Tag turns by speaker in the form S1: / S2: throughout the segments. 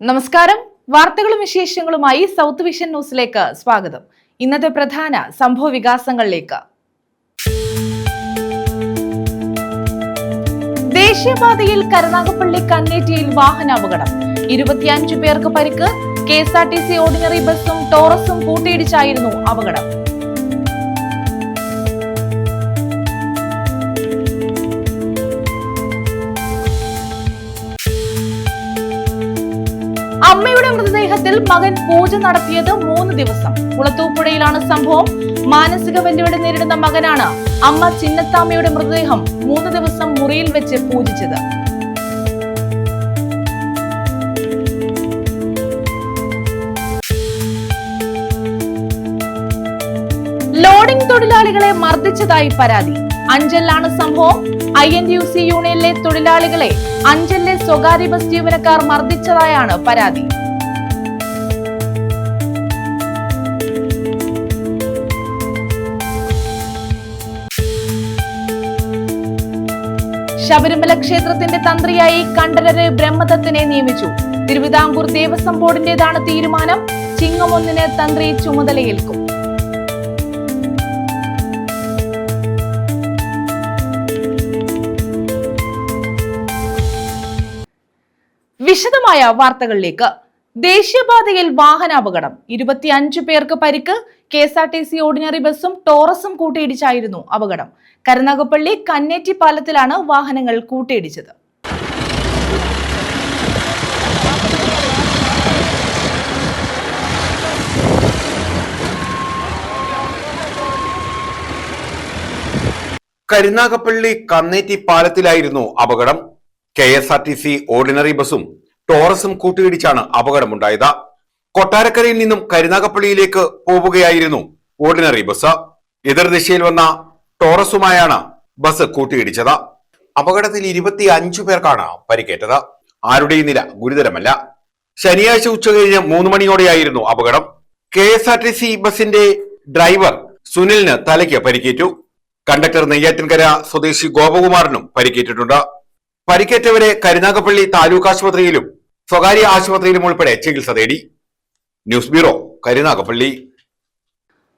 S1: നമസ്കാരം. വാർത്തകളും വിശേഷങ്ങളുമായി സൗത്ത് വിഷൻ ന്യൂസിലേക്ക് സ്വാഗതം. ഇന്നത്തെ പ്രധാന സംഭവ വികാസങ്ങളിലേക്ക്. ദേശീയപാതയിൽ കരുനാഗപ്പള്ളി കന്നേറ്റിയിൽ വാഹനാപകടം. 25 പേർക്ക് പരിക്ക്. KSRTC ഓർഡിനറി ബസും ടോറസും കൂട്ടിയിടിച്ചായിരുന്നു അപകടം. അമ്മയുടെ മൃതദേഹത്തിൽ മകൻ പൂജ നടത്തിയത് 3 ദിവസം. കുളത്തൂപ്പുഴയിലാണ് സംഭവം. മാനസിക വെല്ലുവിളി നേരിടുന്ന മകനാണ് അമ്മ ചിന്നത്താമ്മയുടെ മൃതദേഹം 3 ദിവസം മുറിയിൽ വെച്ച് പൂജിച്ചത്. ലോഡിംഗ് തൊഴിലാളികളെ മർദ്ദിച്ചതായി പരാതി. അഞ്ചലിലാണ് സംഭവം. INTUC യൂണിയനിലെ തൊഴിലാളികളെ അഞ്ചലിലെ സ്വകാര്യ ബസ് ജീവനക്കാർ മർദ്ദിച്ചതായാണ് പരാതി. ശബരിമല ക്ഷേത്രത്തിന്റെ തന്ത്രിയായി കണ്ഠരര് ബ്രഹ്മദത്തിനെ നിയമിച്ചു. തിരുവിതാംകൂർ ദേവസ്വം ബോർഡിന്റേതാണ് തീരുമാനം. ചിങ്ങം 1-ന് തന്ത്രി ചുമതലയേൽക്കും. വിശദമായ വാർത്തകളിലേക്ക്. ദേശീയപാതയിൽ വാഹനാപകടം. 25 പേർക്ക് പരിക്ക്. KSRTC ഓർഡിനറി ബസും ടോറസും കൂട്ടിയിടിച്ചായിരുന്നു അപകടം. കരുനാഗപ്പള്ളി കന്നേറ്റി പാലത്തിലാണ് വാഹനങ്ങൾ കൂട്ടിയിടിച്ചത്.
S2: കരുനാഗപ്പള്ളി കന്നേറ്റി പാലത്തിലായിരുന്നു അപകടം. KSRTC ഓർഡിനറി ബസും ടോറസും കൂട്ടിയിടിച്ചാണ് അപകടമുണ്ടായത്. കൊട്ടാരക്കരയിൽ നിന്നും കരുനാഗപ്പള്ളിയിലേക്ക് പോവുകയായിരുന്നു ഓർഡിനറി ബസ്. എതിർദിശയിൽ വന്ന ടോറസുമായാണ് ബസ് കൂട്ടിയിടിച്ചത്. അപകടത്തിൽ 25 പേർക്കാണ് പരിക്കേറ്റത്. ആരുടെയും നില ഗുരുതരമല്ല. ശനിയാഴ്ച ഉച്ചകഴിഞ്ഞ് 3 മണിയോടെയായിരുന്നു അപകടം. KSRTC ബസിന്റെ ഡ്രൈവർ സുനിലിന് തലയ്ക്ക് പരിക്കേറ്റു. കണ്ടക്ടർ നെയ്യാറ്റിൻകര സ്വദേശി ഗോപകുമാറിനും പരിക്കേറ്റിട്ടുണ്ട്. പരിക്കേറ്റവരെ കരുനാഗപ്പള്ളി താലൂക്ക് ആശുപത്രിയിലും സ്വകാര്യ ആശുപത്രിയിലും ഉൾപ്പെടെ ചികിത്സ തേടി. News bureau, Karunagappally.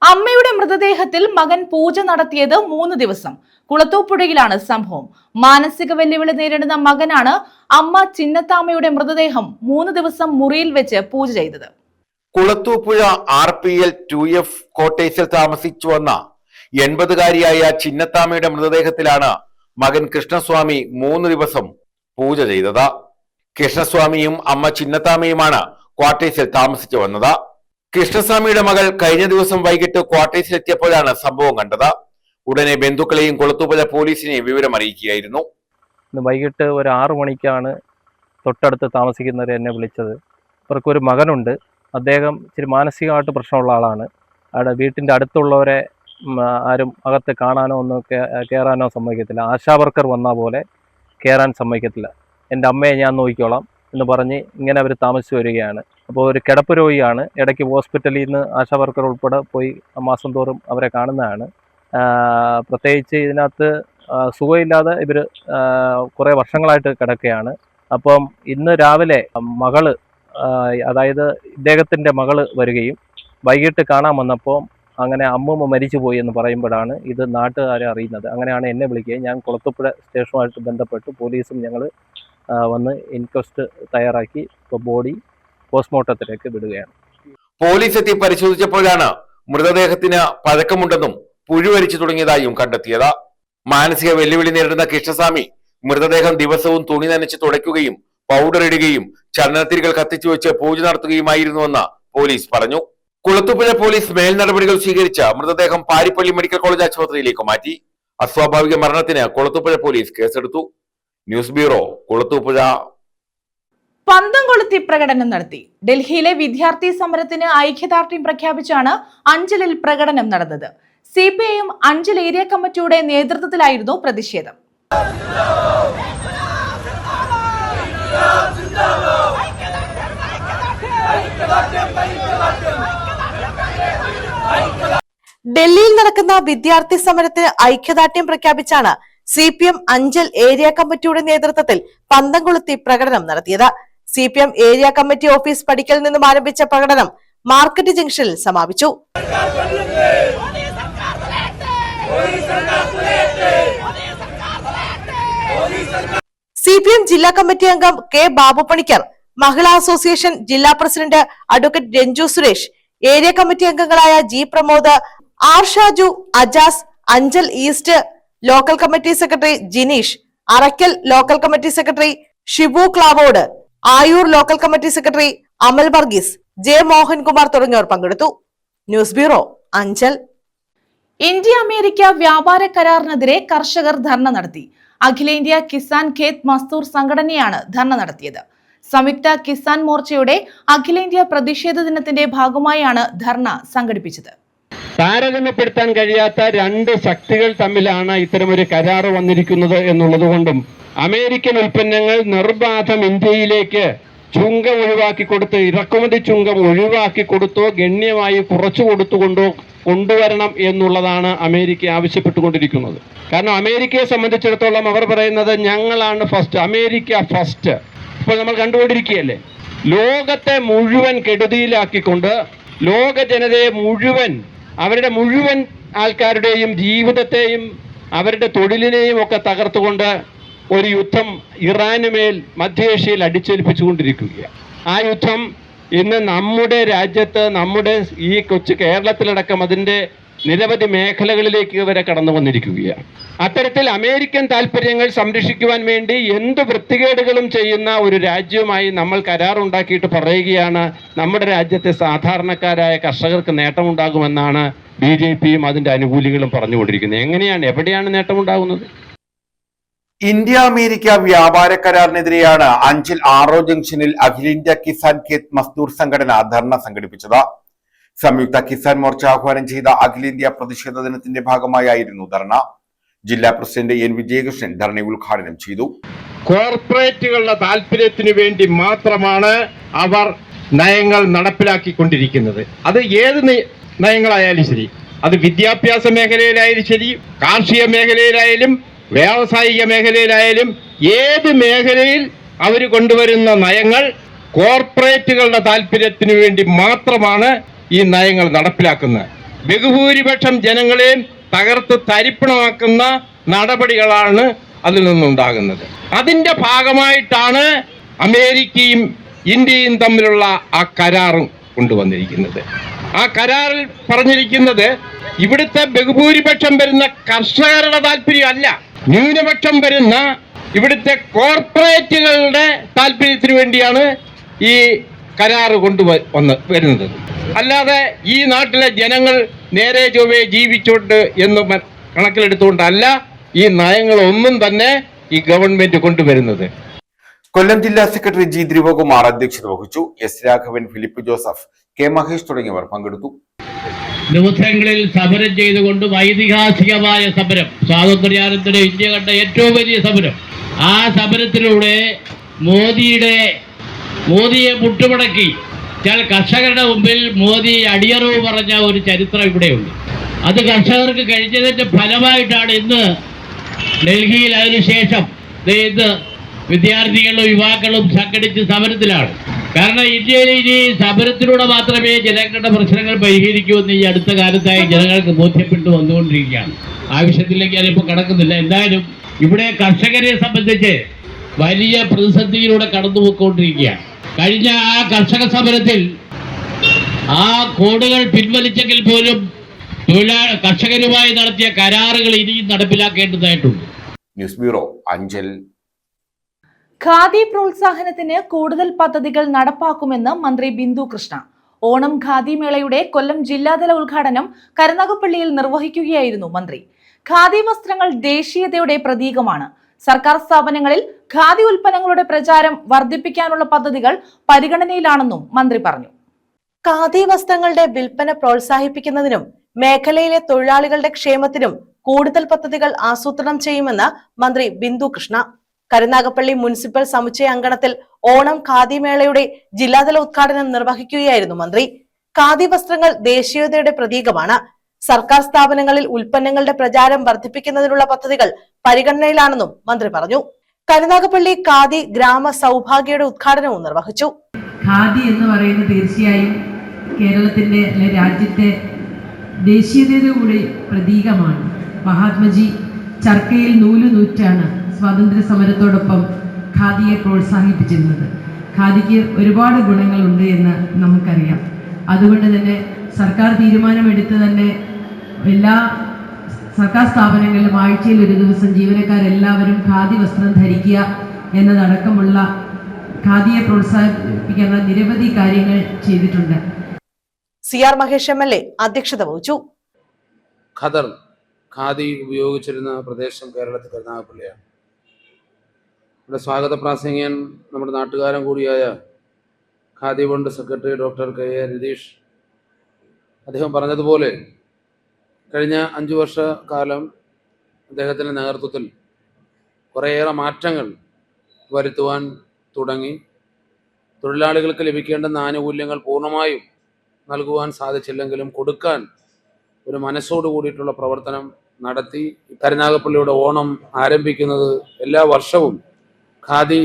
S1: അമ്മയുടെ മൃതദേഹത്തിൽ മകൻ പൂജ നടത്തിയത് 3 ദിവസം. കുളത്തൂപ്പുഴയിലാണ് സംഭവം. മാനസിക വെല്ലുവിളി നേരിടുന്ന മകനാണ് അമ്മ ചിന്നത്താമ്മയുടെ മൃതദേഹം 3 ദിവസം മുറിയിൽ വെച്ച് പൂജ ചെയ്തത്.
S2: കുളത്തൂപ്പുഴ RPL 2F കോട്ടേഴ്സിൽ താമസിച്ചു വന്ന 80-കാരിയായ ചിന്നത്താമ്മയുടെ മൃതദേഹത്തിലാണ് മകൻ കൃഷ്ണസ്വാമി 3 ദിവസം പൂജ ചെയ്തത്. കൃഷ്ണസ്വാമിയും അമ്മ ചിന്നത്താമ്മയുമാണ് ക്വാർട്ടേഴ്സിൽ താമസിച്ചു വന്നത്. കൃഷ്ണസ്വാമിയുടെ മകൾ കഴിഞ്ഞ ദിവസം വൈകിട്ട് ക്വാർട്ടേഴ്സിലെത്തിയപ്പോഴാണ് സംഭവം കണ്ടത്. ഉടനെ ബന്ധുക്കളെയും കൊളത്തൂപ്പുഴ പോലീസിനെയും വിവരം അറിയിക്കുകയായിരുന്നു.
S3: വൈകിട്ട് ഒരു 6 മണിക്കാണ് തൊട്ടടുത്ത് താമസിക്കുന്നവർ എന്നെ വിളിച്ചത്. അവർക്കൊരു മകനുണ്ട്. അദ്ദേഹം ഇച്ചിരി മാനസികമായിട്ട് പ്രശ്നമുള്ള ആളാണ്. അവിടെ വീട്ടിൻ്റെ അടുത്തുള്ളവരെ ആരും അകത്ത് കാണാനോ ഒന്നും കയറാനോ സമ്മതിക്കത്തില്ല. ആശാവർക്കർ വന്നാൽ പോലെ കയറാൻ സമ്മതിക്കത്തില്ല. എൻ്റെ അമ്മയെ ഞാൻ നോക്കിക്കോളാം എന്ന് പറഞ്ഞ് ഇങ്ങനെ അവർ താമസിച്ച് വരികയാണ്. അപ്പോൾ ഒരു കിടപ്പ് രോഗിയാണ്. ഇടയ്ക്ക് ഹോസ്പിറ്റലിൽ നിന്ന് ആശാവർക്കർ ഉൾപ്പെടെ പോയി മാസം തോറും അവരെ കാണുന്നതാണ്. പ്രത്യേകിച്ച് ഇതിനകത്ത് സുഖമില്ലാതെ ഇവർ കുറേ വർഷങ്ങളായിട്ട് കിടക്കുകയാണ്. അപ്പം ഇന്ന് രാവിലെ മകള്, അതായത് ഇദ്ദേഹത്തിൻ്റെ മകള് വരികയും വൈകിട്ട് കാണാൻ വന്നപ്പോൾ അങ്ങനെ അമ്മൂമ്മ മരിച്ചുപോയി എന്ന് പറയുമ്പോഴാണ് ഇത് നാട്ടുകാരെ അറിയുന്നത്. അങ്ങനെയാണ് എന്നെ വിളിക്കുകയും ഞാൻ കുളത്തൂപ്പുഴ സ്റ്റേഷനുമായിട്ട് ബന്ധപ്പെട്ട് പോലീസും ഞങ്ങൾ വന്ന് ഇൻക്വസ്റ്റ് തയ്യാറാക്കി ഇപ്പോൾ ബോഡി പോസ്റ്റ്മോർട്ടത്തിലേക്ക് വിടുകയാണ്.
S2: പോലീസ് എത്തി പരിശോധിച്ചപ്പോഴാണ് മൃതദേഹത്തിന് പഴക്കമുണ്ടെന്നും പുഴുവരിച്ചു തുടങ്ങിയതായും കണ്ടെത്തിയത്. മാനസിക വെല്ലുവിളി നേരിടുന്ന കൃഷ്ണസ്വാമി മൃതദേഹം ദിവസവും തുണി നനച്ച് തുടയ്ക്കുകയും പൗഡർ ഇടുകയും ചന്ദനത്തിരികൾ കത്തിച്ചു വെച്ച് പൂജ നടത്തുകയുമായിരുന്നുവെന്ന് പോലീസ് പറഞ്ഞു. കുളത്തൂപ്പുഴ പോലീസ് മേൽ നടപടികൾ സ്വീകരിച്ച മൃതദേഹം പാരിപ്പള്ളി മെഡിക്കൽ കോളേജ് ആശുപത്രിയിലേക്ക് മാറ്റി. അസ്വാഭാവിക മരണത്തിന് കുളത്തൂപ്പുഴ പോലീസ് കേസെടുത്തു. News bureau, Kulathupuzha.
S1: പന്തം കൊളുത്തി പ്രകടനം നടത്തി. ഡൽഹിയിലെ വിദ്യാർത്ഥി സമരത്തിന് ഐക്യദാർഢ്യം പ്രഖ്യാപിച്ചാണ് അഞ്ചലിൽ പ്രകടനം നടന്നത്. CPIM അഞ്ചൽ ഏരിയ കമ്മിറ്റിയുടെ നേതൃത്വത്തിലായിരുന്നു പ്രതിഷേധം.
S4: ഡൽഹിയിൽ നടക്കുന്ന വിദ്യാർത്ഥി സമരത്തിന് ഐക്യദാർഢ്യം പ്രഖ്യാപിച്ചാണ് CPM അഞ്ചൽ ഏരിയ കമ്മിറ്റിയുടെ നേതൃത്വത്തിൽ പന്തം കൊളുത്തി പ്രകടനം നടത്തിയത്. CPM ഏരിയ കമ്മിറ്റി ഓഫീസ് പടിക്കൽ നിന്നും ആരംഭിച്ച പ്രകടനം മാർക്കറ്റ് ജംഗ്ഷനിൽ സമാപിച്ചു. CPM ജില്ലാ കമ്മിറ്റി അംഗം K. ബാബു പണിക്കർ, മഹിളാ അസോസിയേഷൻ ജില്ലാ president advocate Ranju Suresh, area committee അംഗങ്ങളായ G. Pramod, R. Shaju, Ajas, Anchal east local committee secretary Jineesh, Arakkal local committee secretary Shibu Klavod, Ayur local committee secretary Amal Varghese, J. Mohankumar തുടങ്ങിയവർ പങ്കെടുത്തു. News bureau, Anchal.
S1: India America വ്യാപാര കരാറിനെതിരെ കർഷകർ ധർണ നടത്തി. അഖിലേന്ത്യാ കിസാൻ ഖേത് മസ്ദൂർ സംഘടനയാണ് ധർണ നടത്തിയത്. സംയുക്ത കിസാൻ മോർച്ചയുടെ അഖിലേന്ത്യാ പ്രതിഷേധ ദിനത്തിന്റെ ഭാഗമായാണ് ധർണ സംഘടിപ്പിച്ചത്.
S5: താരതമ്യപ്പെടുത്താൻ കഴിയാത്ത രണ്ട് ശക്തികൾ തമ്മിലാണ് ഇത്തരമൊരു കരാർ വന്നിരിക്കുന്നത് എന്നുള്ളത് കൊണ്ടും അമേരിക്കൻ ഉൽപ്പന്നങ്ങൾ നിർബാധം ഇന്ത്യയിലേക്ക് ചുങ്കം ഒഴിവാക്കി കൊടുത്ത്, ഇറക്കുമതി ചുങ്കം ഒഴിവാക്കി കൊടുത്തോ ഗണ്യമായി കുറച്ചു കൊടുത്തുകൊണ്ടോ കൊണ്ടുവരണം എന്നുള്ളതാണ് അമേരിക്ക ആവശ്യപ്പെട്ടുകൊണ്ടിരിക്കുന്നത്. കാരണം അമേരിക്കയെ സംബന്ധിച്ചിടത്തോളം അവർ പറയുന്നത് ഞങ്ങളാണ് ഫസ്റ്റ്, അമേരിക്ക ഫസ്റ്റ്. ഇപ്പോൾ നമ്മൾ കണ്ടുകൊണ്ടിരിക്കുകയല്ലേ, ലോകത്തെ മുഴുവൻ കെടുതിയിലാക്കിക്കൊണ്ട് ലോക ജനതയെ മുഴുവൻ, അവരുടെ മുഴുവൻ ആൾക്കാരുടെയും ജീവിതത്തെയും അവരുടെ തൊഴിലിനെയും ഒക്കെ തകർത്തുകൊണ്ട് ഒരു യുദ്ധം ഇറാനുമേൽ മധ്യേഷ്യയിൽ അടിച്ചേൽപ്പിച്ചുകൊണ്ടിരിക്കുകയാണ്. ആ യുദ്ധം ഇന്ന് നമ്മുടെ രാജ്യത്ത്, നമ്മുടെ ഈ കൊച്ചു കേരളത്തിലടക്കം അതിൻ്റെ നിരവധി മേഖലകളിലേക്ക് വരെ കടന്നു വന്നിരിക്കുകയാണ്. അത്തരത്തിൽ അമേരിക്കൻ താല്പര്യങ്ങൾ സംരക്ഷിക്കുവാൻ വേണ്ടി എന്ത് വൃത്തികേടുകളും ചെയ്യുന്ന ഒരു രാജ്യവുമായി നമ്മൾ കരാറുണ്ടാക്കിയിട്ട് പറയുകയാണ് നമ്മുടെ രാജ്യത്തെ സാധാരണക്കാരായ കർഷകർക്ക് നേട്ടമുണ്ടാകുമെന്നാണ് BJPയും അതിൻ്റെ അനുകൂലികളും പറഞ്ഞുകൊണ്ടിരിക്കുന്നത്. എങ്ങനെയാണ്, എവിടെയാണ് നേട്ടമുണ്ടാകുന്നത്?
S2: ഇന്ത്യ അമേരിക്ക വ്യാപാര കരാറിനെതിരെയാണ് അഞ്ചൽ ആറോ ജംഗ്ഷനിൽ അഖിലേന്ത്യാ കിസാൻ ഖേത് മസ്ദൂർ സംഘടന ധർണ സംഘടിപ്പിച്ചത്. സംയുക്ത കിസാൻ മോർച്ച ആഹ്വാനം ചെയ്ത അഖിലേന്ത്യാ പ്രതിഷേധ ദിനത്തിന്റെ ഭാഗമായായിരുന്നു ധർണ. ജില്ലാ പ്രസിഡന്റ് N. വിജയകൃഷ്ണൻ ധർണ ഉദ്ഘാടനം ചെയ്തു.
S5: കോർപ്പറേറ്റുകളുടെ താല്പര്യത്തിന് വേണ്ടി മാത്രമാണ് അവർ നയങ്ങൾ നടപ്പിലാക്കിക്കൊണ്ടിരിക്കുന്നത്. അത് ഏത് നയങ്ങളായാലും ശരി, അത് വിദ്യാഭ്യാസ മേഖലയിലായാലും ശരി, കാർഷിക മേഖലയിലായാലും വ്യാവസായിക മേഖലയിലായാലും ഏത് മേഖലയിൽ അവർ കൊണ്ടുവരുന്ന നയങ്ങൾ കോർപ്പറേറ്റുകളുടെ താല്പര്യത്തിന് വേണ്ടി മാത്രമാണ് ഈ നയങ്ങൾ നടപ്പിലാക്കുന്നത്. ബഹുഭൂരിപക്ഷം ജനങ്ങളെയും തകർത്ത് തരിപ്പണമാക്കുന്ന നടപടികളാണ് അതിൽ നിന്നുണ്ടാകുന്നത്. അതിന്റെ ഭാഗമായിട്ടാണ് അമേരിക്കയും ഇന്ത്യയും തമ്മിലുള്ള ആ കരാറും കൊണ്ടുവന്നിരിക്കുന്നത്. ആ കരാറിൽ പറഞ്ഞിരിക്കുന്നത് ഇവിടുത്തെ ബഹുഭൂരിപക്ഷം വരുന്ന കർഷകരുടെ താല്പര്യമല്ല, ന്യൂനപക്ഷം വരുന്ന ഇവിടുത്തെ കോർപ്പറേറ്റുകളുടെ താല്പര്യത്തിന് വേണ്ടിയാണ് ഈ കരാറ് വരുന്നത്. അല്ലാതെ ഈ നാട്ടിലെ ജനങ്ങൾ നേരെ ചൊവ്വേ ജീവിച്ചോണ്ട് എന്ന് കണക്കിലെടുത്തുകൊണ്ടല്ല ഈ നയങ്ങളൊന്നും തന്നെ ഈ ഗവൺമെന്റ് കൊണ്ടുവരുന്നത്.
S2: കൊല്ലം ജില്ലാ സെക്രട്ടറി G. ധ്രുവകുമാർ അധ്യക്ഷത വഹിച്ചു. S. Raghavan, Philip Joseph, K. Mahesh തുടങ്ങിയവർ പങ്കെടുത്തു.
S6: ദിവസങ്ങളിൽ സമരം ചെയ്തുകൊണ്ടും ഐതിഹാസികമായ സമരം, സ്വാതന്ത്ര്യാനന്തര ഇന്ത്യ കണ്ട ഏറ്റവും വലിയ സമരം, ആ സമരത്തിലൂടെ മോദിയെ മുട്ടുമടക്കി കർഷകരുടെ മുമ്പിൽ മോദി അടിയറവ് പറഞ്ഞ ഒരു ചരിത്രം ഇവിടെയുണ്ട്. അത് കർഷകർക്ക് കഴിഞ്ഞതിന്റെ ഫലമായിട്ടാണ് ഇന്ന് ഡൽഹിയിൽ അതിനുശേഷം ഇന്ന് വിദ്യാർത്ഥികളും യുവാക്കളും സംഘടിച്ച് സമരത്തിലാണ്. കാരണം ഇന്ത്യയിൽ ഇനി സമരത്തിലൂടെ മാത്രമേ ജനങ്ങളുടെ പ്രശ്നങ്ങൾ പരിഹരിക്കുമെന്ന് ഈ അടുത്ത കാലത്തായി ജനങ്ങൾക്ക് ബോധ്യപ്പെട്ടു വന്നുകൊണ്ടിരിക്കുകയാണ്. ആ വിഷയത്തിലേക്ക് ഞാനിപ്പോൾ കടക്കുന്നില്ല. എന്തായാലും ഇവിടെ കർഷകരെ സംബന്ധിച്ച് വലിയ പ്രതിസന്ധിയിലൂടെ കടന്നുപോയിക്കൊണ്ടിരിക്കുകയാണ്. കഴിഞ്ഞ ആ കർഷക സമരത്തിൽ ആ കോഡുകൾ പിൻവലിച്ചെങ്കിൽ പോലും കർഷകരുമായി നടത്തിയ കരാറുകൾ ഇനിയും നടപ്പിലാക്കേണ്ടതായിട്ടുണ്ട്.
S2: News bureau, Anchal.
S1: ഖാദി പ്രോത്സാഹനത്തിന് കൂടുതൽ പദ്ധതികൾ നടപ്പാക്കുമെന്ന് മന്ത്രി ബിന്ദു കൃഷ്ണ. ഓണം ഖാദി മേളയുടെ കൊല്ലം ജില്ലാതല ഉദ്ഘാടനം കരുനാഗപ്പള്ളിയിൽ നിർവഹിക്കുകയായിരുന്നു മന്ത്രി. ഖാദി വസ്ത്രങ്ങൾ ദേശീയതയുടെ പ്രതീകമാണ്. സർക്കാർ സ്ഥാപനങ്ങളിൽ ഖാദി ഉൽപ്പന്നങ്ങളുടെ പ്രചാരം വർദ്ധിപ്പിക്കാനുള്ള പദ്ധതികൾ പരിഗണനയിലാണെന്നും മന്ത്രി പറഞ്ഞു.
S4: ഖാദി വസ്ത്രങ്ങളുടെ വിൽപ്പന പ്രോത്സാഹിപ്പിക്കുന്നതിനും മേഖലയിലെ തൊഴിലാളികളുടെ ക്ഷേമത്തിനും കൂടുതൽ പദ്ധതികൾ ആസൂത്രണം ചെയ്യുമെന്ന് മന്ത്രി ബിന്ദു കൃഷ്ണ കരുനാഗപ്പള്ളി മുനിസിപ്പൽ സമുച്ചയ അങ്കണത്തിൽ ഓണം ഖാദി മേളയുടെ ജില്ലാതല ഉദ്ഘാടനം നിർവഹിക്കുകയായിരുന്നു മന്ത്രി. ഖാദി വസ്ത്രങ്ങൾ ദേശീയതയുടെ പ്രതീകമാണ്. സർക്കാർ സ്ഥാപനങ്ങളിൽ ഉൽപ്പന്നങ്ങളുടെ പ്രചാരം വർദ്ധിപ്പിക്കുന്നതിനുള്ള പദ്ധതികൾ പരിഗണനയിലാണെന്നും മന്ത്രി പറഞ്ഞു. കരുനാഗപ്പള്ളി ഖാദി ഗ്രാമ സൗഭാഗ്യയുടെ ഉദ്ഘാടനവും നിർവഹിച്ചു.
S7: ഖാദി എന്ന് പറയുന്നത് തീർച്ചയായും കേരളത്തിന്റെ അല്ലെ രാജ്യത്തെ ദേശീയതയുടെ കൂടി പ്രതീകമാണ്. മഹാത്മജി ചർക്കയിൽ നൂറ്റാണ് സ്വാതന്ത്ര്യ സമരത്തോടൊപ്പം ഖാദിയെ പ്രോത്സാഹിപ്പിച്ചിരുന്നത്. ഖാദിക്ക് ഒരുപാട് ഗുണങ്ങളുണ്ട് എന്ന് നമുക്കറിയാം. അതുകൊണ്ട് തന്നെ സർക്കാർ തീരുമാനമെടുത്ത് തന്നെ എല്ലാ സർക്കാർ സ്ഥാപനങ്ങളിലും ആഴ്ചയിൽ ഒരു ദിവസം ജീവനക്കാരെല്ലാവരും ഖാദി വസ്ത്രം ധരിക്കുക എന്നതടക്കമുള്ള ഖാദിയെ പ്രോത്സാഹിപ്പിക്കുന്ന നിരവധി കാര്യങ്ങൾ ചെയ്തിട്ടുണ്ട്.
S4: CR മഹേഷ് MLA അധ്യക്ഷത വഹിച്ചു.
S8: ഖദർ ഖാദി ഉപയോഗിച്ചിരുന്ന പ്രദേശം കേരളത്തിൽ കരുനാഗപ്പള്ളിയാണ്. ഇവിടെ സ്വാഗത പ്രാസംഗികൻ നമ്മുടെ നാട്ടുകാരൻ കൂടിയായ khadi board secretary doctor KA Ratheesh അദ്ദേഹം പറഞ്ഞതുപോലെ കഴിഞ്ഞ 5 വർഷക്കാലം അദ്ദേഹത്തിൻ്റെ നേതൃത്വത്തിൽ കുറേയേറെ മാറ്റങ്ങൾ വരുത്തുവാൻ തുടങ്ങി. തൊഴിലാളികൾക്ക് ലഭിക്കേണ്ടുന്ന ആനുകൂല്യങ്ങൾ പൂർണ്ണമായും നൽകുവാൻ സാധിച്ചില്ലെങ്കിലും കൊടുക്കാൻ ഒരു മനസ്സോട് കൂടിയിട്ടുള്ള പ്രവർത്തനം നടത്തി. കരുനാഗപ്പള്ളിയുടെ ഓണം ആരംഭിക്കുന്നത് എല്ലാ വർഷവും ഖാദി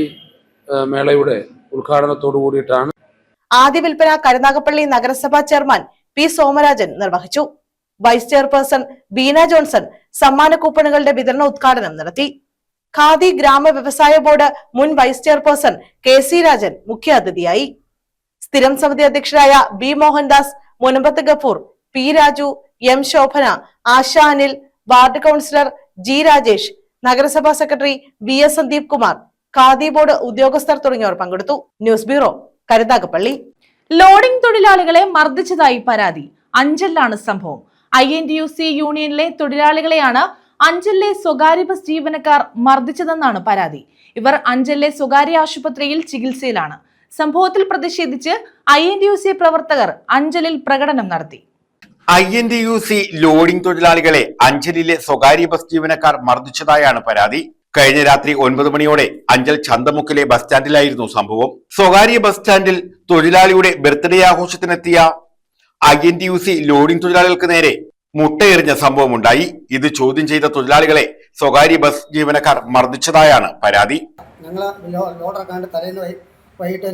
S8: മേളയുടെ ഉദ്ഘാടനത്തോടു കൂടിയിട്ടാണ്.
S4: ആദ്യ വിൽപ്പന കരുനാഗപ്പള്ളി നഗരസഭാ ചെയർമാൻ P. സോമരാജൻ നിർവഹിച്ചു. വൈസ് ചെയർപേഴ്സൺ ബീന ജോൺസൺ സമ്മാന കൂപ്പണുകളുടെ വിതരണ ഉദ്ഘാടനം നടത്തി. ഖാദി ഗ്രാമ വ്യവസായ ബോർഡ് മുൻ വൈസ് ചെയർപേഴ്സൺ KC രാജൻ മുഖ്യാതിഥിയായി. സ്ഥിരം സമിതി അധ്യക്ഷരായ B. Mohandas, Munambath Gafoor, P. Raju, M. Shobhana, Asha Anil, ward councillor G. Rajesh, നഗരസഭാ secretary VS Sandeep Kumar, khadi board ഉദ്യോഗസ്ഥർ തുടങ്ങിയവർ പങ്കെടുത്തു. News bureau, Karunagappally.
S1: ലോഡിംഗ് തൊഴിലാളികളെ മർദ്ദിച്ചതായി പരാതി. അഞ്ചലിലാണ് സംഭവം. INTUC യൂണിയനിലെ തൊഴിലാളികളെയാണ് അഞ്ചലിലെ സ്വകാര്യ ബസ് ജീവനക്കാർ മർദ്ദിച്ചതെന്നാണ് പരാതി. ഇവർ അഞ്ചലിലെ സ്വകാര്യ ആശുപത്രിയിൽ ചികിത്സയിലാണ്. സംഭവത്തിൽ പ്രതിഷേധിച്ച് INTUC പ്രവർത്തകർ അഞ്ചലിൽ പ്രകടനം നടത്തി.
S2: INTUC ലോഡിംഗ് തൊഴിലാളികളെ അഞ്ചലിലെ സ്വകാര്യ ബസ് ജീവനക്കാർ മർദ്ദിച്ചതായാണ് പരാതി. കഴിഞ്ഞ രാത്രി 9 മണിയോടെ അഞ്ചൽ ചന്തമുക്കിലെ ബസ് സ്റ്റാൻഡിലായിരുന്നു സംഭവം. സ്വകാര്യ ബസ് സ്റ്റാൻഡിൽ തൊഴിലാളിയുടെ ബർത്ത്ഡേ ആഘോഷത്തിനെത്തിയ INTUC ലോഡിംഗ് തൊഴിലാളികൾക്ക് നേരെ മുട്ടയെറിഞ്ഞ സംഭവമുണ്ടായി. ഇത് ചോദ്യം ചെയ്ത തൊഴിലാളികളെ സ്വകാര്യ ബസ് ജീവനക്കാർ മർദ്ദിച്ചതായാണ് പരാതി.
S9: ഞങ്ങൾ ലോഡറക്കാണ്ട് തലേന്ന് വൈകിട്ട്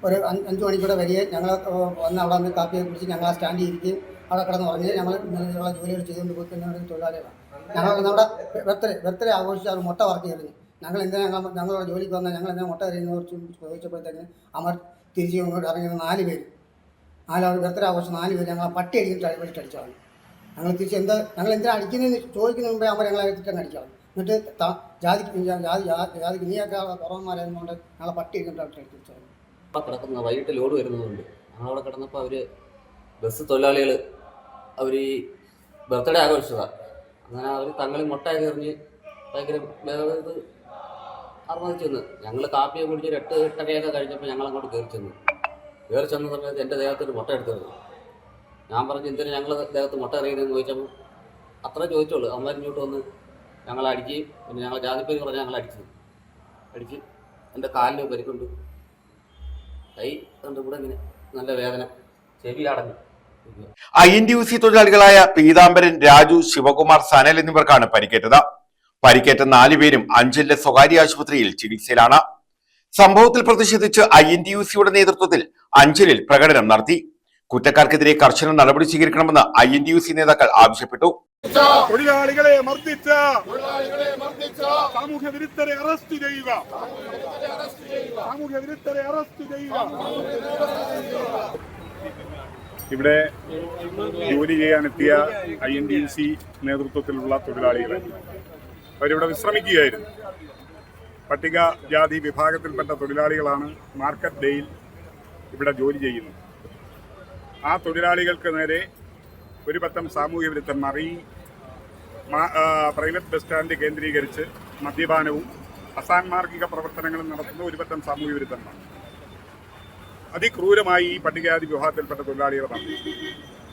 S9: ഒരു 5 മണിക്കൂടെ വരികയും ഞങ്ങൾ വന്ന് അവിടെ നിന്ന് കാപ്പിയെ കുടിച്ച് ഞങ്ങൾ ആ സ്റ്റാൻഡിൽ ഇരിക്കുകയും അവിടെ കിടന്ന് ഉറങ്ങി ഞങ്ങൾ ഇങ്ങനെയുള്ള ജോലികൾ ചെയ്തുകൊണ്ട് പോയി തൊഴിലാളികളാണ്. ഞങ്ങൾ നമ്മുടെ ബർത്ത്ഡേ ആഘോഷിച്ച് അത് മുട്ട വറക്കി എറിഞ്ഞു. ഞങ്ങൾ എന്തിനാ ഞങ്ങളുടെ ജോലിക്ക് വന്നാൽ ഞങ്ങൾ എന്തിനാ മുട്ട എറിയുന്നതിനെ കുറിച്ച് ചോദിച്ചപ്പോഴത്തേക്ക് അവർ തിരിച്ച് ഇങ്ങോട്ട് ഇറങ്ങിയത് 4 പേര്. 4 ബർത്ത്ഡേ ആഘോഷം 4 പേര് ഞങ്ങൾ പട്ടി അടിച്ചിട്ട് വെച്ചിട്ടടിച്ചാണ്. ഞങ്ങൾ തിരിച്ച് ഞങ്ങൾ എന്തിനാ അടിക്കുന്നതെന്ന് ചോദിക്കുന്നതിന് മുമ്പേ അവർ ഞങ്ങളെ വെച്ചിട്ട് അടിച്ചാണ്. എന്നിട്ട് ജാതിക്ക് നീയൊക്കെ കുറവന്മാരായതുകൊണ്ട് ഞങ്ങളെ പട്ടി അടിച്ചിട്ട് അടിച്ചാണ്.
S10: കിടക്കുന്ന വൈകിട്ട് ലോഡ് വരുന്നതുകൊണ്ട് ഞങ്ങളവിടെ കിടന്നപ്പോൾ അവർ ബസ് തൊഴിലാളികൾ അവർ ഈ ബർത്ത്ഡേ ആഘോഷിച്ചതാണ്. അങ്ങനെ അവർ തങ്ങളിൽ മുട്ടയൊക്കെ എറിഞ്ഞ് ഭയങ്കര ഇത് അർമ്മതിച്ചു വന്ന് ഞങ്ങൾ കാപ്പിയെ കുടിച്ച് 8-8:30 കഴിഞ്ഞപ്പോൾ ഞങ്ങൾ അങ്ങോട്ട് കയറി ചെന്ന സമയത്ത് എൻ്റെ ദേഹത്തൊരു മുട്ട എടുത്തിരുന്നു. ഞാൻ പറഞ്ഞു എന്തിനാ ഞങ്ങൾ ദേഹത്ത് മുട്ട എറിയുന്നതെന്ന് ചോദിച്ചപ്പോൾ അത്ര ചോദിച്ചോളൂ. അമ്മ ഇങ്ങോട്ട് വന്ന് ഞങ്ങളെ അടിക്കുകയും പിന്നെ ഞങ്ങൾ ജാതിപ്പേര് പറഞ്ഞ് ഞങ്ങൾ അടിച്ച് എൻ്റെ കാലിന് പരിക്കുണ്ട്, കൈ കണ്ട് കൂടെ ഇങ്ങനെ നല്ല വേദന, ചെവി അടഞ്ഞു.
S2: INTUC തൊഴിലാളികളായ പീതാംബരൻ, രാജു, ശിവകുമാർ, സനൽ എന്നിവർക്കാണ് പരിക്കേറ്റത്. പരിക്കേറ്റ 4 പേരും അഞ്ചലിലെ സ്വകാര്യ ആശുപത്രിയിൽ ചികിത്സയിലാണ്. സംഭവത്തിൽ പ്രതിഷേധിച്ച് INTUCയുടെ നേതൃത്വത്തിൽ അഞ്ചലിൽ പ്രകടനം നടത്തി. കുറ്റക്കാർക്കെതിരെ കർശന നടപടി സ്വീകരിക്കണമെന്ന് INTUC നേതാക്കൾ ആവശ്യപ്പെട്ടു.
S11: തൊഴിലാളികളെ മർദ്ദിച്ച സാമൂഹ്യ വിരുദ്ധരെ അറസ്റ്റ് ചെയ്യുക. ഇവിടെ ജോലി ചെയ്യാനെത്തിയ INTUC നേതൃത്വത്തിലുള്ള തൊഴിലാളികളെ അവരിവിടെ വിശ്രമിക്കുകയായിരുന്നു. പട്ടികജാതി വിഭാഗത്തിൽപ്പെട്ട തൊഴിലാളികളാണ് മാർക്കറ്റ് ഡേയിൽ ഇവിടെ ജോലി ചെയ്യുന്നത്. ആ തൊഴിലാളികൾക്ക് നേരെ ഒരു പറ്റം സാമൂഹ്യ വിരുദ്ധന്മാർ ഈ പ്രൈവറ്റ് ബസ് സ്റ്റാൻഡ് കേന്ദ്രീകരിച്ച് മദ്യപാനവും അസാൻമാർഗിക പ്രവർത്തനങ്ങളും നടത്തുന്ന ഒരു പറ്റം സാമൂഹ്യ വിരുദ്ധന്മാർ അതിക്രൂരമായി ഈ പട്ടികജാതി വിഭാഗത്തിൽപ്പെട്ട തൊഴിലാളികളെ മർദ്ദിച്ചു.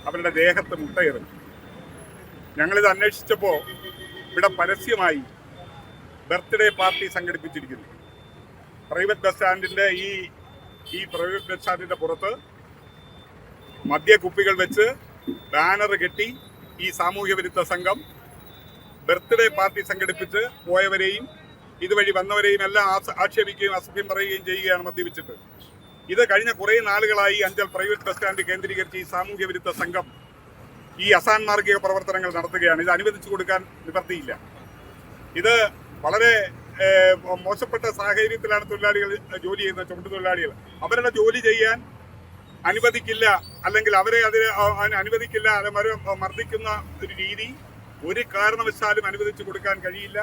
S11: അവരുടെ ദേഹത്ത് മുട്ടയെറിഞ്ഞു. ഞങ്ങളിത് അന്വേഷിച്ചപ്പോൾ ഇവിടെ പരസ്യമായി ബർത്ത്ഡേ പാർട്ടി സംഘടിപ്പിച്ചിരിക്കുന്നു. പ്രൈവറ്റ് ബസ് സ്റ്റാൻഡിൻ്റെ ഈ പ്രൈവറ്റ് ബസ് സ്റ്റാൻഡിൻ്റെ പുറത്ത് മദ്യക്കുപ്പികൾ വെച്ച് ബാനർ കെട്ടി ഈ സാമൂഹ്യ വിരുദ്ധ സംഘം ബർത്ത്ഡേ പാർട്ടി സംഘടിപ്പിച്ച് പോയവരെയും ഇതുവഴി വന്നവരെയും എല്ലാം ആക്ഷേപിക്കുകയും അസഭ്യം പറയുകയും ചെയ്യുകയാണ് മദ്യപിച്ചിട്ട്. ഇത് കഴിഞ്ഞ കുറേ നാളുകളായി അഞ്ചൽ പ്രൈവറ്റ് ബസ് സ്റ്റാൻഡ് കേന്ദ്രീകരിച്ച് ഈ സാമൂഹ്യ വിരുദ്ധ സംഘം ഈ അസാൻമാർഗിക പ്രവർത്തനങ്ങൾ നടത്തുകയാണ്. ഇത് അനുവദിച്ചു കൊടുക്കാൻ നിവർത്തിയില്ല. ഇത് വളരെ മോശപ്പെട്ട സാഹചര്യത്തിലാണ് തൊഴിലാളികൾ ജോലി ചെയ്യുന്നത്. ചുമട്ടുതൊഴിലാളികൾ അവരുടെ ജോലി ചെയ്യാൻ അനുവദിക്കില്ല, അല്ലെങ്കിൽ അവരെ അതിന് അനുവദിക്കില്ല, അവരെ മർദ്ദിക്കുന്ന ഒരു രീതി ഒരു കാരണവശാലും അനുവദിച്ചു കൊടുക്കാൻ കഴിയില്ല.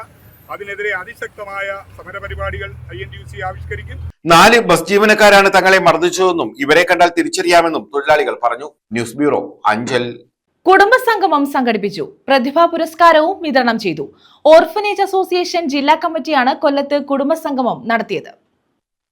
S11: അതിനെതിരെ അതിശക്തമായ സമരപരിപാടികൾ INTUC ആവിഷ്കരിക്കും.
S2: 4 ബസ് ജീവനക്കാരാണ് തങ്ങളെ മർദ്ദിച്ചതെന്നും ഇവരെ കണ്ടാൽ തിരിച്ചറിയാമെന്നും തൊഴിലാളികൾ പറഞ്ഞു. News bureau, Anchal.
S1: കുടുംബസംഗമം സംഘടിപ്പിച്ചു. പ്രതിഭാ പുരസ്കാരവും വിതരണം ചെയ്തു. ഓർഫനേജ് അസോസിയേഷൻ ജില്ലാ കമ്മിറ്റിയാണ് കൊല്ലത്ത് കുടുംബസംഗമം നടത്തിയത്.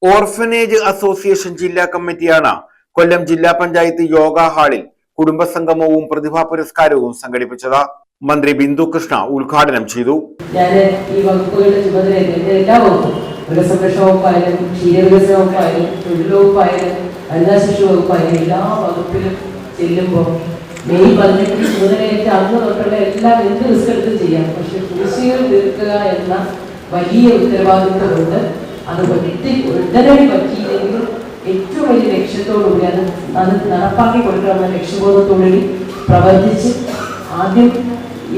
S2: ഓർഫനേജ് അസോസിയേഷൻ ജില്ലാ കമ്മിറ്റിയാണ് കൊല്ലം ജില്ലാ പഞ്ചായത്ത് യോഗ ഹാളിൽ കുടുംബസംഗമവും പ്രതിഭാ പുരസ്കാരവും സംഘടിപ്പിച്ചത്. മന്ത്രി ബിന്ദു കൃഷ്ണ ഉദ്ഘാടനം ചെയ്തു.
S7: ഞാൻ ഈ വകുപ്പുകളുടെ ചുമതലയിൽ എല്ലാ വകുപ്പും, മൃഗസംരക്ഷണ വകുപ്പായാലും ക്ഷീരവികസന വകുപ്പായാലും തൊഴിൽ വകുപ്പായാലും വനിതാ ശിശു വകുപ്പായാലും എല്ലാ വകുപ്പിലും ചെല്ലുമ്പോൾ മെയ് 18 ചുമതലയേറ്റ അന്ന് തൊട്ടുള്ള എല്ലാം എന്ത് റിസ്ക് എടുത്തും ചെയ്യാം. പക്ഷെ കുടിശ്ശികൾ തീർക്കുക എന്ന വലിയ ഉത്തരവാദിത്വമുണ്ട്. അത് ഉടനടി പറ്റിയില്ലെങ്കിൽ ഏറ്റവും വലിയ ലക്ഷ്യത്തോടുകൂടി അത് നടപ്പാക്കി കൊടുക്കണമെന്ന ലക്ഷ്യബോധത്തോടുകൂടി പ്രവർത്തിച്ച് ആദ്യം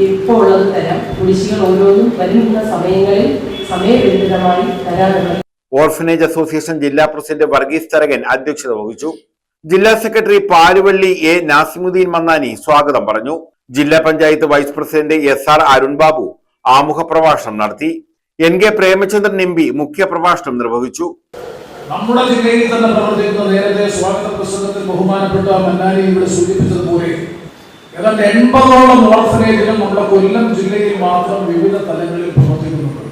S7: ഇപ്പോൾ ഉള്ളത് തരാം. കുടിശ്ശികൾ ഓരോന്നും വരുന്ന സമയങ്ങളിൽ സമയബന്ധിതമായി തരാനുള്ള.
S2: ഓർഫനേജ് അസോസിയേഷൻ ജില്ലാ പ്രസിഡന്റ് വർഗീസ് തരകൻ അധ്യക്ഷത വഹിച്ചു. ജില്ലാ സെക്രട്ടറി പാലുവള്ളി A. നാസിമുദ്ദീൻ മന്നാനി സ്വാഗതം പറഞ്ഞു. ജില്ലാ panchayat vice president SR Arun Babu ആമുഖ പ്രഭാഷണം നടത്തി. NK പ്രേമചന്ദ്രൻ MP മുഖ്യ പ്രഭാഷണം നിർവഹിച്ചു.
S12: നമ്മുടെ ജില്ലയിൽ തന്നെ പ്രവർത്തിക്കുന്ന നേരത്തെ സ്വാഗത പ്രസംഗത്തിൽ ബഹുമാനപ്പെട്ട മന്നാനി ഇവിടെ സൂചിപ്പിച്ചതുപോലെ ഏതാണ്ട് 80ഓളം ഓർഫനേജുകൾ നമ്മുടെ കൊല്ലം ജില്ലയിൽ മാത്രം വിവിധ തലങ്ങളിൽ പ്രവർത്തിക്കുന്നുണ്ട്.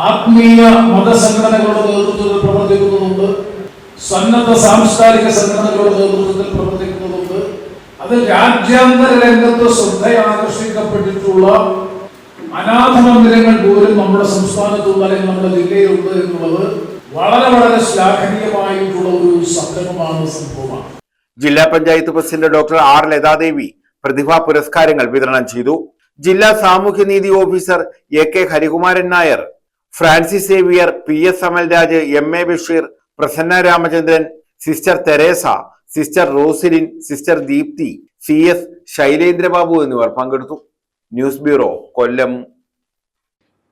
S12: ആത്മീയ മതസംഘടനകളുടെ നേതൃത്വത്തിൽ പ്രവർത്തിക്കുന്നതുണ്ട്, സന്നദ്ധ സാംസ്കാരിക സംഘടനകളുടെ നേതൃത്വത്തിൽ പ്രവർത്തിക്കുന്നതുണ്ട്. അത് രാജ്യാന്തര രംഗത്ത് ശ്രദ്ധയാകർഷിക്കപ്പെട്ടിട്ടുള്ള അനാഥ മന്ദിരങ്ങൾ പോലും നമ്മുടെ സംസ്ഥാനത്തുണ്ട്, അല്ലെങ്കിൽ നമ്മുടെ ജില്ലയിലുണ്ട് എന്നുള്ളത് വളരെ വളരെ ശ്ലാഘനീയമായിട്ടുള്ള ഒരു സംഭവമാണ്.
S2: ജില്ലാ panchayat president doctor R. Lathadevi പ്രതിഭാ പുരസ്കാരങ്ങൾ വിതരണം ചെയ്തു. ജില്ലാ സാമൂഹ്യനീതി officer AK Harikumaran Nair, Francis Xavier, PS Amalraj, MA Basheer, Prasanna Ramachandran, sister Teresa, sister Roselin, sister Deepthi, CS Shailendrababu എന്നിവർ പങ്കെടുത്തു. News bureau, Kollam.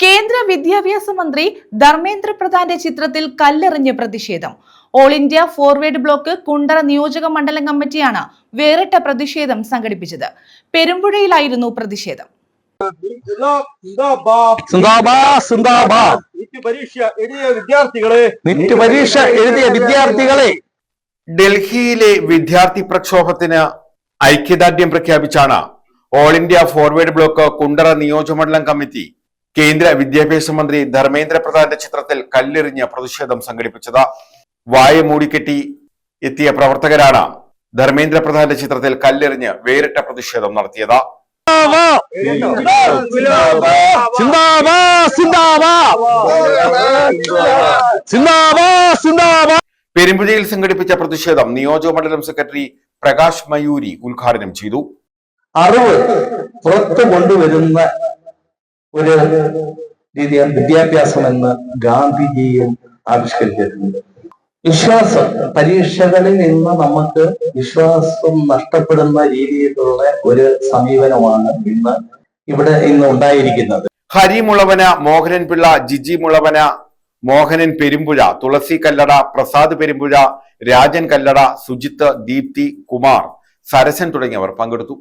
S1: കേന്ദ്ര വിദ്യാഭ്യാസ മന്ത്രി ധർമ്മേന്ദ്ര പ്രധാന്റെ ചിത്രത്തിൽ കല്ലെറിഞ്ഞ് പ്രതിഷേധം. All India Forward Bloc Kundara നിയോജക മണ്ഡലം കമ്മിറ്റിയാണ് വേറിട്ട പ്രതിഷേധം സംഘടിപ്പിച്ചത്. പെരുമ്പുഴയിലായിരുന്നു പ്രതിഷേധം.
S2: ഡൽഹിയിലെ വിദ്യാർത്ഥി പ്രക്ഷോഭത്തിന് ഐക്യദാർഢ്യം പ്രഖ്യാപിച്ചാണ് all India Forward Bloc Kundara നിയോജകമണ്ഡലം കമ്മിറ്റി കേന്ദ്ര വിദ്യാഭ്യാസ മന്ത്രി ധർമ്മേന്ദ്ര പ്രധാന്റെ ചിത്രത്തിൽ കല്ലെറിഞ്ഞ് പ്രതിഷേധം സംഘടിപ്പിച്ചത്. വായ മൂടിക്കെട്ടി എത്തിയ പ്രവർത്തകരാണ് ധർമ്മേന്ദ്ര പ്രധാന്റെ ചിത്രത്തിൽ കല്ലെറിഞ്ഞ് വേറിട്ട പ്രതിഷേധം നടത്തിയത്. പെരുമ്പുഴയിൽ സംഘടിപ്പിച്ച പ്രതിഷേധം നിയോജകമണ്ഡലം സെക്രട്ടറി പ്രകാശ് മയൂരി ഉദ്ഘാടനം ചെയ്തു.
S13: അറിവ് പുറത്തു കൊണ്ടുവരുന്ന ഒരു രീതിയാണ് വിദ്യാഭ്യാസം എന്ന് ഗാന്ധിജിയും ആവിഷ്കരിച്ചിട്ടുണ്ട്. വിശ്വാസം, പരീക്ഷകളിൽ നിന്ന് നമുക്ക് വിശ്വാസം നഷ്ടപ്പെടുന്ന രീതിയിലുള്ള ഒരു സമീപനമാണ് ഇന്ന് ഉണ്ടായിരിക്കുന്നത്.
S2: ഹരി മുളവന, മോഹനൻ പിള്ള, ജിജി മുളവന, മോഹനൻ പെരുമ്പുഴ, തുളസി കല്ലട, പ്രസാദ് പെരുമ്പുഴ, രാജൻ കല്ലട, സുജിത്ത്, ദീപ്തി, കുമാർ, സരസൻ തുടങ്ങിയവർ പങ്കെടുത്തു.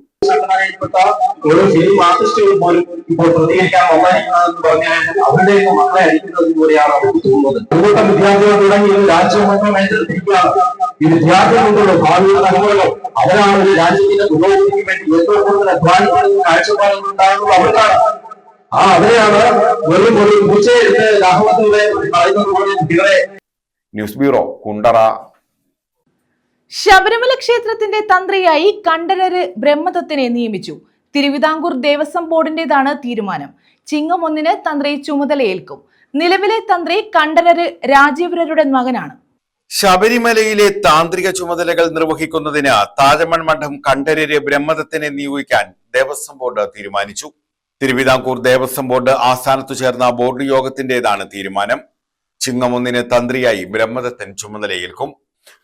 S13: ഓരോ ഫിലിം ആർട്ടിസ്റ്റുകൾ പോലും ഇപ്പോൾ പ്രതികരിക്കാൻ വന്നിരിക്കുന്നതെന്ന് പറഞ്ഞാൽ അവരുടെ മക്കളെ അടിക്കുന്നത് പോലെയാണ് അവർക്ക് തോന്നുന്നത്. ഒരുകൂട്ടം വിദ്യാർത്ഥികൾ തുടങ്ങി ഒരു രാജ്യം മൊത്തം ഏറ്റെടുത്തിരിക്കുകയാണ്. ഈ വിദ്യാർത്ഥികളുടെ ഭാവിയുടെ തലമുറകൾ അവരാണ് ഒരു രാജ്യത്തിന്റെ പുരോഗതിക്ക് വേണ്ടി ഏറ്റവും കൂടുതൽ അധ്വാനിക്കുന്ന കാഴ്ചപ്പാടുകൾ ഉണ്ടാകുന്നത് അവർക്കാണ്. അവരെയാണ് വെറും ഒരു പൂച്ചയെടുത്ത് രാഹുലത്തിലൂടെ പറയുന്നത് പോലെ കുട്ടികളെ.
S2: News bureau, Kundara.
S1: ശബരിമല ക്ഷേത്രത്തിന്റെ തന്ത്രിയായി കണ്ഠരര് ബ്രഹ്മദത്തിനെ നിയമിച്ചു. തിരുവിതാംകൂർ ദേവസ്വം ബോർഡിന്റേതാണ് തീരുമാനം. ചിങ്ങം 1 തന്ത്രി ചുമതലയേൽക്കും. നിലവിലെ തന്ത്രി കണ്ഠരര് രാജീവരരുടെ മകനാണ്.
S2: ശബരിമലയിലെ താന്ത്രിക ചുമതലകൾ നിർവഹിക്കുന്നതിന് താഴമൺ മഠം കണ്ഠരര് ബ്രഹ്മദത്തിനെ നിയോഗിക്കാൻ ദേവസ്വം ബോർഡ് തീരുമാനിച്ചു. തിരുവിതാംകൂർ ദേവസ്വം ബോർഡ് ആസ്ഥാനത്തു ചേർന്ന ബോർഡ് യോഗത്തിന്റേതാണ് തീരുമാനം. ചിങ്ങം 1 തന്ത്രിയായി ബ്രഹ്മദത്തൻ ചുമതലയേൽക്കും.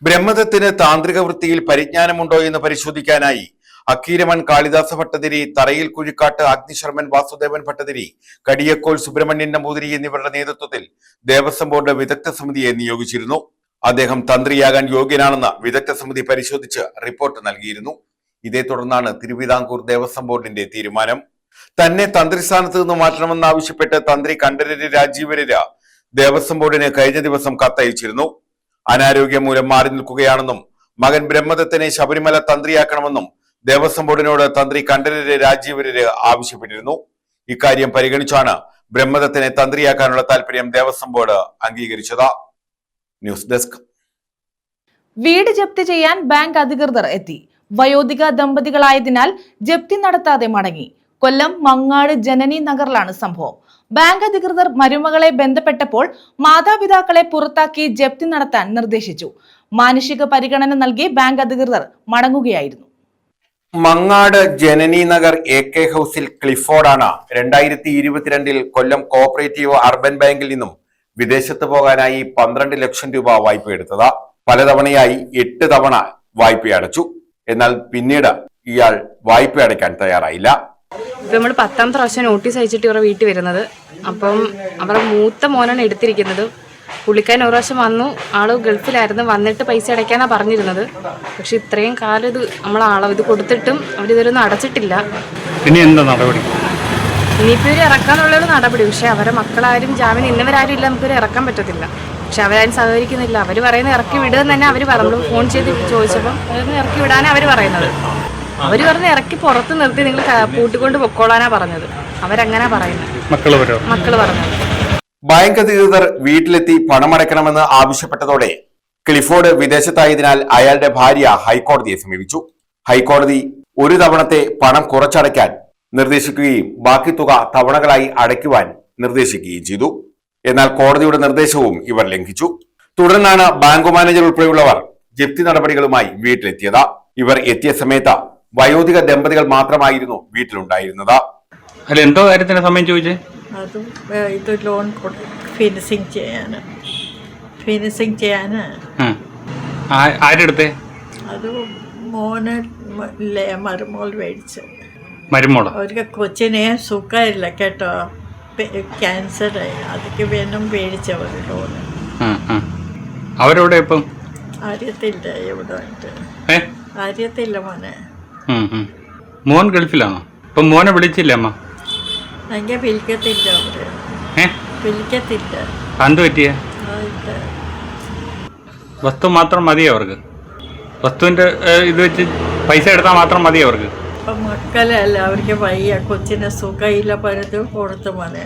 S2: ബ്രഹ്മദത്തിന് താന്ത്രിക വൃത്തിയിൽ പരിജ്ഞാനമുണ്ടോ എന്ന് പരിശോധിക്കാനായി അക്കീരമൺ കാളിദാസ ഭട്ടതിരി, തറയിൽ കുഴിക്കാട്ട് അഗ്നിശർമ്മൻ വാസുദേവൻ ഭട്ടതിരി, കടിയക്കോൽ സുബ്രഹ്മണ്യൻ നമ്പൂതിരി എന്നിവരുടെ നേതൃത്വത്തിൽ ദേവസ്വം ബോർഡ് വിദഗ്ധ സമിതിയെ നിയോഗിച്ചിരുന്നു. അദ്ദേഹം തന്ത്രിയാകാൻ യോഗ്യനാണെന്ന് വിദഗ്ധ സമിതി പരിശോധിച്ച് റിപ്പോർട്ട് നൽകിയിരുന്നു. ഇതേ തുടർന്നാണ് തിരുവിതാംകൂർ ദേവസ്വം ബോർഡിന്റെ തീരുമാനം. തന്നെ തന്ത്രിസ്ഥാനത്ത് നിന്ന് മാറ്റണമെന്നാവശ്യപ്പെട്ട് തന്ത്രി കണ്ഠരര് രാജീവരര് ദേവസ്വം ബോർഡിന് കഴിഞ്ഞ ദിവസം കത്തയച്ചിരുന്നു. അനാരോഗ്യം മൂലം മാറി നിൽക്കുകയാണെന്നും മകൻ ബ്രഹ്മദത്തനെ ശബരിമല തന്ത്രിയാക്കണമെന്നും ദേവസ്വം ബോർഡിനോട് തന്ത്രി കണ്ഠരര് രാജീവരര് ആവശ്യപ്പെട്ടിരുന്നു. ഇക്കാര്യം പരിഗണിച്ചാണ് ബ്രഹ്മദത്തനെ തന്ത്രിയാക്കാനുള്ള താല്പര്യം ദേവസ്വം ബോർഡ് അംഗീകരിച്ചത്. News desk.
S1: വീട് ജപ്തി ചെയ്യാൻ ബാങ്ക് അധികൃതർ എത്തി. വയോധിക ദമ്പതികളായതിനാൽ ജപ്തി നടത്താതെ മടങ്ങി. കൊല്ലം മങ്ങാട് ജനനി നഗറിലാണ് സംഭവം. ബാങ്ക് അധികൃതർ മരുമകളെ ബന്ധപ്പെട്ടപ്പോൾ മാതാപിതാക്കളെ പുറത്താക്കി ജപ്തി നടത്താൻ നിർദ്ദേശിച്ചു. മാനുഷിക പരിഗണന നൽകി ബാങ്ക് അധികൃതർ മടങ്ങുകയായിരുന്നു.
S2: മങ്ങാട് ജനനി നഗർ AK ഹൌസിൽ ക്ലിഫോർഡാണ് 2022 കൊല്ലം കോഓപ്പറേറ്റീവ് അർബൻ ബാങ്കിൽ നിന്നും വിദേശത്ത് പോകാനായി 12 ലക്ഷം രൂപ വായ്പ എടുത്തത്. പലതവണയായി 8 തവണ വായ്പ അടച്ചു. എന്നാൽ പിന്നീട് ഇയാൾ വായ്പ അടയ്ക്കാൻ തയ്യാറായില്ല.
S14: നമ്മൾ 10ാമത്തെ പ്രാവശ്യം നോട്ടീസ് അയച്ചിട്ട് ഇവരുടെ വീട്ടിൽ വരുന്നത്. അപ്പം അവരുടെ മൂത്ത മോനാണ് എടുത്തിരിക്കുന്നത്. പുള്ളിക്കാരൻ ഒരു പ്രാവശ്യം വന്നു, ആള് ഗൾഫിലായിരുന്നു, വന്നിട്ട് പൈസ അടയ്ക്കാനാണ് പറഞ്ഞിരുന്നത്. പക്ഷെ ഇത്രയും കാലം ഇത് ഇത് കൊടുത്തിട്ടും അവരിതൊന്നും അടച്ചിട്ടില്ല.
S3: ഇനി എന്താ നടപടി?
S14: ഇനിയിപ്പോൾ ഇവർ ഇറക്കാന്നുള്ളൊരു നടപടി. പക്ഷെ അവരുടെ മക്കളാരും ജാമ്യം ഇന്നവരാരും ഇല്ല, നമുക്കിവർ ഇറക്കാൻ പറ്റത്തില്ല. പക്ഷെ അവരാരും സഹകരിക്കുന്നില്ല. അവർ പറയുന്നത് ഇറക്കി വിടുകയെന്ന് തന്നെ അവർ പറഞ്ഞു. നമ്മൾ ഫോൺ ചെയ്ത് ചോദിച്ചപ്പം അതൊന്ന് ഇറക്കി വിടാനാണ് അവർ പറയുന്നത്. അവർ പറഞ്ഞ് ഇറക്കി പുറത്ത് നിർത്തി നിങ്ങൾ പൂട്ടിക്കൊണ്ട് പൊക്കോളാനാ പറഞ്ഞത്. അവരങ്ങനെ പറയുന്നത്, മക്കള് പറഞ്ഞത്.
S2: ബാങ്ക് അധികൃതർ വീട്ടിലെത്തി പണമടയ്ക്കണമെന്ന് ആവശ്യപ്പെട്ടതോടെ ക്ലിഫോർഡ് വിദേശത്തായതിനാൽ അയാളുടെ ഭാര്യ ഹൈക്കോടതിയെ സമീപിച്ചു. ഹൈക്കോടതി ഒരു തവണത്തെ പണം കുറച്ചടയ്ക്കാൻ നിർദ്ദേശിക്കുകയും ബാക്കി തുക തവണകളായി അടയ്ക്കുവാൻ നിർദ്ദേശിക്കുകയും ചെയ്തു. എന്നാൽ കോടതിയുടെ നിർദ്ദേശവും ഇവർ ലംഘിച്ചു. തുടർന്നാണ് ബാങ്ക് മാനേജർ ഉൾപ്പെടെയുള്ളവർ ജപ്തി നടപടികളുമായി വീട്ടിലെത്തിയത്. ഇവർ എത്തിയ സമയത്ത് വയോധിക ദമ്പതികൾ മാത്രമായിരുന്നു വീട്ടിലുണ്ടായിരുന്നത്.
S3: എന്തോ കാര്യത്തിന് സമയം ചോദിച്ചേ?
S15: അതും ഇത് ലോൺ ഫിനിഷിങ് ചെയ്യാന്
S3: ആരെടുത്തേ?
S15: അത് മോന് മരുമോൾ മേടിച്ച്.
S3: മരുമോളോ?
S15: അവർക്ക് കൊച്ചിനെ സുഖമില്ല കേട്ടോ, ക്യാൻസറായി. അതൊക്കെ വേണം മേടിച്ചവർ ലോണ്.
S3: അവരെവിടെ ഇപ്പം?
S15: അറിയത്തില്ല എവിടെ അറിയത്തില്ല മോനെ.
S3: മോൻ ഗൾഫിലാണോ? ഇപ്പം മോനെ വിളിച്ചില്ല അമ്മ?
S15: എനിക്ക് വിളിക്കത്തില്ല, അവര് വിളിക്കത്തില്ല.
S3: എന്ത് പറ്റിയ? വസ്തു മാത്രം മതി അവർക്ക്? വസ്തുവിന്റെ ഇത് വെച്ച് പൈസ എടുത്താൽ മാത്രം മതി അവർക്ക്?
S15: ഇപ്പം മക്കളല്ല, അവർക്ക് വയ്യ, കൊച്ചിനെ സുഖമില്ല, പലതും കൊടുത്തു മോനെ.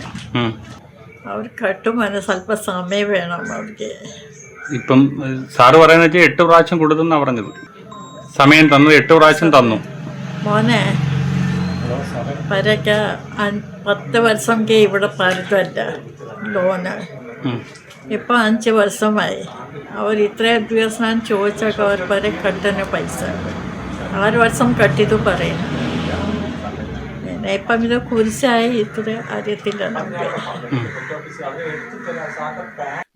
S15: അവർ കട്ടുമോനെ സ്വല്പ സമയം വേണം അവർക്ക്.
S3: ഇപ്പം സാറ് പറയുന്ന വെച്ചാൽ 8 പ്രാവശ്യം കൊടുത്തെന്നാ പറഞ്ഞത്. സമയം തന്നു, 8 പ്രാവശ്യം തന്നു
S15: മോനെ. പരക്ക 10 വർഷം ഇവിടെ പരുതല്ല ലോണ്. ഇപ്പം 5 വർഷമായി. അവർ ഇത്രയും ദിവസം ഞാൻ ചോദിച്ചൊക്കെ അവർ വരെ കട്ടുന്ന പൈസ 6 വർഷം കട്ടിയത് പറയുന്നു. പിന്നെ ഇപ്പം ഇത് കുരിശായി ഇത്ര അറിയത്തില്ല നമുക്ക്.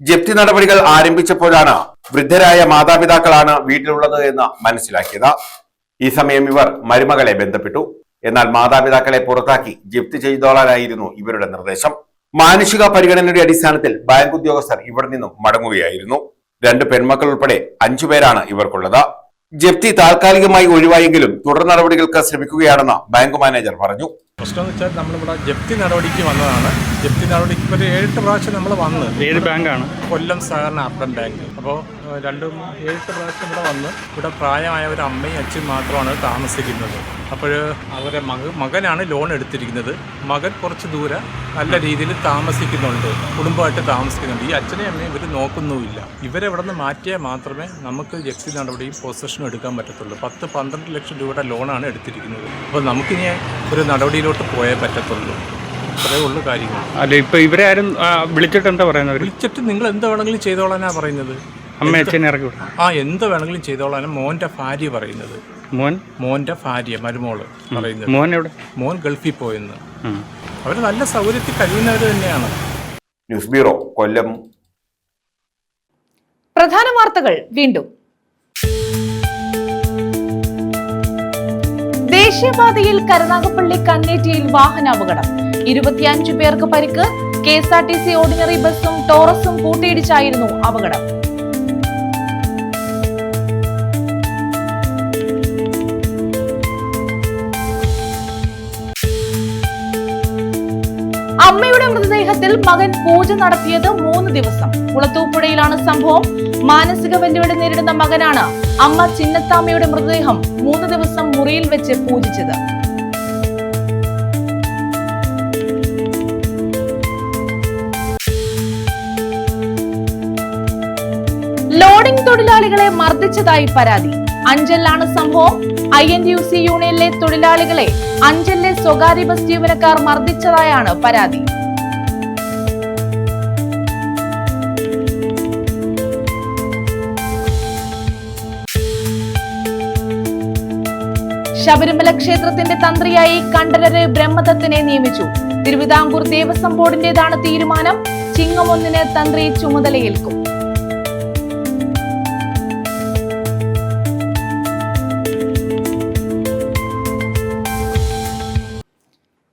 S2: ജപ്തി നടപടികൾ ആരംഭിച്ചപ്പോഴാണ് വൃദ്ധരായ മാതാപിതാക്കളാണ് വീട്ടിലുള്ളത് എന്ന് മനസ്സിലാക്കിയത്. ഈ സമയം ഇവർ മരുമകളെ ബന്ധപ്പെട്ടു. എന്നാൽ മാതാപിതാക്കളെ പുറത്താക്കി ജപ്തി ചെയ്തോളാനായിരുന്നു ഇവരുടെ നിർദ്ദേശം. മാനുഷിക പരിഗണനയുടെ അടിസ്ഥാനത്തിൽ ബാങ്ക് ഉദ്യോഗസ്ഥർ ഇവിടെ നിന്നും മടങ്ങുകയായിരുന്നു. 2 പെൺമക്കൾ ഉൾപ്പെടെ 5 പേരാണ് ഇവർക്കുള്ളത്. ജപ്തി താൽക്കാലികമായി ഒഴിവായെങ്കിലും തുടർ നടപടികൾക്ക് ശ്രമിക്കുകയാണെന്ന് ബാങ്ക് മാനേജർ പറഞ്ഞു.
S16: പ്രശ്നം എന്ന് വെച്ചാൽ നമ്മളിവിടെ ജപ്തി നടപടിക്ക് വന്നതാണ്. ജപ്തി നടപടിക്ക് ഒരു 7 പ്രാവശ്യം നമ്മൾ വന്ന്.
S3: ഏത് ബാങ്കാണ്?
S16: കൊല്ലം സഹകരണ അർബൻ ബാങ്ക്. അപ്പോൾ 7 പ്രാവശ്യം ഇവിടെ വന്ന് ഇവിടെ പ്രായമായ ഒരു അമ്മയും അച്ഛനും മാത്രമാണ് താമസിക്കുന്നത്. അപ്പോൾ അവരെ മകനാണ് ലോൺ എടുത്തിരിക്കുന്നത്. മകൻ കുറച്ച് ദൂരെ നല്ല രീതിയിൽ താമസിക്കുന്നുണ്ട്, കുടുംബമായിട്ട് താമസിക്കുന്നുണ്ട്. ഈ അച്ഛനെയും അമ്മയും ഇവർ നോക്കുന്നുമില്ല. ഇവരെ ഇവിടെ നിന്ന് മാറ്റിയാൽ മാത്രമേ നമുക്ക് ജപ്തി നടപടിയും പൊസഷനും എടുക്കാൻ പറ്റത്തുള്ളൂ. 10-12 ലക്ഷം രൂപയുടെ ലോണാണ് എടുത്തിരിക്കുന്നത്. അപ്പോൾ നമുക്കിനി ഒരു നടപടിയിലോട്ട് പോയേ പറ്റത്തുള്ളൂ. അത്രേ ഉള്ളൂ കാര്യങ്ങൾ.
S3: അല്ല, ഇപ്പോൾ ഇവരെ ആരും വിളിച്ചിട്ട് എന്താ പറയുന്നത്?
S16: വിളിച്ചിട്ട് നിങ്ങൾ എന്ത് വേണമെങ്കിലും ചെയ്തോളാനാണ് പറയുന്നത്.
S3: അമ്മ അച്ഛനെ ഇറക്കി വിടും.
S16: എന്ത് വേണമെങ്കിലും ചെയ്തോളാനും മോൻ്റെ ഭാര്യ പറയുന്നത്. മോൻ്റെ ഭാര്യ മരുമോള് പറയുന്നത്.
S3: മോൻ എവിടെ?
S16: മോൻ ഗൾഫിൽ പോയെന്ന്. അവർ നല്ല സൗകര്യത്തിൽ കഴിയുന്നവർ തന്നെയാണ്.
S2: ന്യൂസ് ബ്യൂറോ, കൊല്ലം.
S1: പ്രധാന വാർത്തകൾ വീണ്ടും. ദേശീയപാതയിൽ കരുനാഗപ്പള്ളി കന്നേറ്റിയിൽ വാഹനാപകടം, 25 പേർക്ക് പരിക്ക്. KSRTC ഓർഡിനറി ബസും ടോറസും കൂട്ടിയിടിച്ചായിരുന്നു അപകടം. അമ്മയുടെ മൃതദേഹത്തിൽ മകൻ പൂജ നടത്തിയത് 3 ദിവസം. കുളത്തൂപ്പുഴയിലാണ് സംഭവം. മാനസിക വെല്ലുവിളി നേരിടുന്ന മകനാണ് അമ്മ ചിന്നത്താമ്മയുടെ മൃതദേഹം 3 ദിവസം മുറിയിൽ വെച്ച് പൂജിച്ചത്. ലോഡിംഗ് തൊഴിലാളികളെ മർദ്ദിച്ചതായി പരാതി. അഞ്ചലിലാണ് സംഭവം. INTUC യൂണിയനിലെ തൊഴിലാളികളെ അഞ്ചലിലെ സ്വകാര്യ ബസ് ജീവനക്കാർ മർദ്ദിച്ചതായാണ് പരാതി. ശബരിമല ക്ഷേത്രത്തിന്റെ തന്ത്രിയായി കണ്ഠരര് ബ്രഹ്മദത്തിനെ നിയമിച്ചു. തിരുവിതാംകൂർ ദേവസ്വം ബോർഡിന്റേതാണ് തീരുമാനം. ചിങ്ങം 1 തന്ത്രി ചുമതലയേൽക്കും.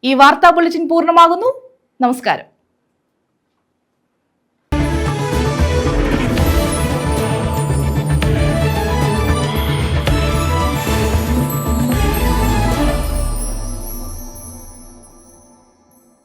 S1: ഈ വാർത്താ ബുള്ളറ്റിൻ പൂർണ്ണമാകുന്നു. നമസ്കാരം.